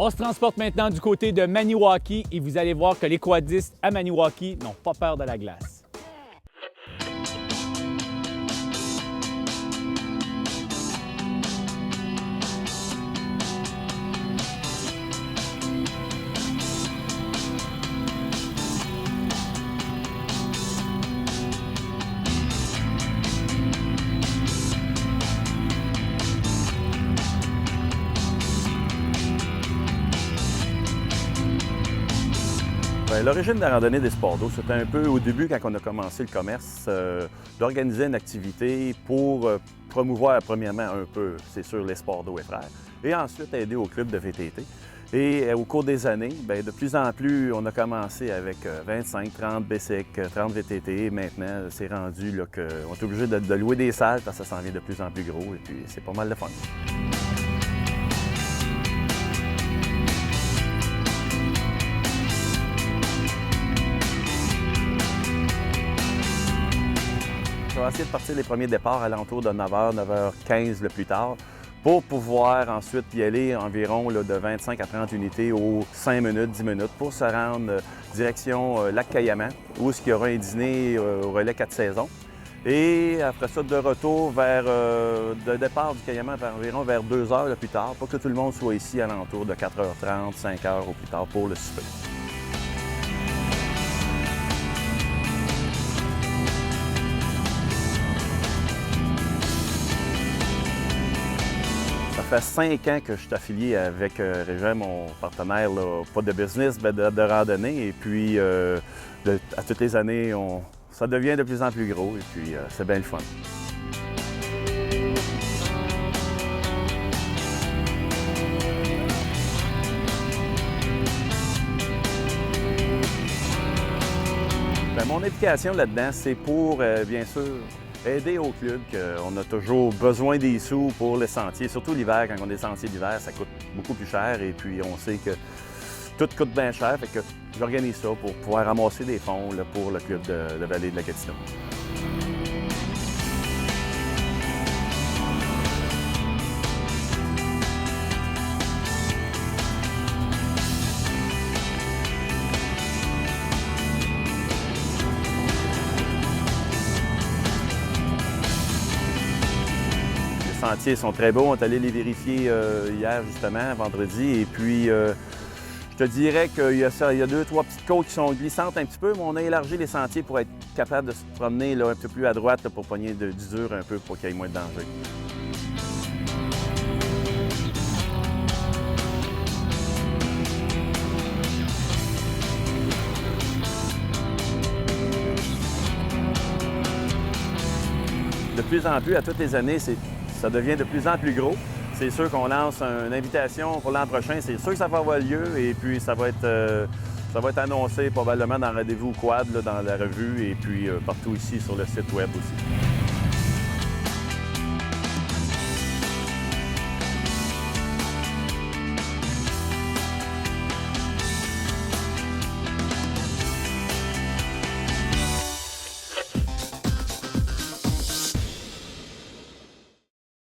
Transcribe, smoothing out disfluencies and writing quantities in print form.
On se transporte maintenant du côté de Maniwaki et vous allez voir que les quadistes à Maniwaki n'ont pas peur de la glace. L'origine de la randonnée des sports d'eau, c'était un peu au début, quand on a commencé le commerce, d'organiser une activité pour promouvoir premièrement un peu, c'est sûr, les sports d'eau et frères, et ensuite aider au club de VTT. Et au cours des années, de plus en plus, on a commencé avec 25, 30 BSIC, 30 VTT, et maintenant, c'est rendu qu'on est obligé de louer des salles parce que ça s'en vient de plus en plus gros, et puis c'est pas mal de fun. On va essayer de partir les premiers départs à l'entour de 9h, 9h15 le plus tard, pour pouvoir ensuite y aller environ de 25 à 30 unités aux 5 minutes, 10 minutes, pour se rendre direction Lac-Cayamant, où il y aura un dîner au relais 4 saisons. Et après ça, de retour vers le départ du Cayamant environ vers 2h le plus tard, pour que tout le monde soit ici à l'entour de 4h30, 5h au plus tard pour le souper. Ça fait 5 ans que je suis affilié avec Régent, mon partenaire, là, pas de business, mais de randonnée. Et puis, à toutes les années, ça devient de plus en plus gros et puis c'est bien le fun. Mon implication là-dedans, c'est pour, bien sûr, aider au club, qu'on a toujours besoin des sous pour les sentiers, surtout l'hiver, quand on a des sentiers d'hiver, ça coûte beaucoup plus cher et puis on sait que tout coûte bien cher, fait que j'organise ça pour pouvoir ramasser des fonds là, pour le club de Vallée de la Gatineau. Les sentiers sont très beaux. On est allé les vérifier hier, justement, vendredi. Et puis, je te dirais qu'il y a 2-3 petites côtes qui sont glissantes un petit peu, mais on a élargi les sentiers pour être capable de se promener là, un peu plus à droite là, pour pogner du dur un peu pour qu'il y ait moins de danger. De plus en plus, à toutes les années, ça devient de plus en plus gros. C'est sûr qu'on lance une invitation pour l'an prochain. C'est sûr que ça va avoir lieu et puis ça va être annoncé probablement dans le Rendez-vous Quad, là, dans la revue et puis partout ici sur le site web aussi.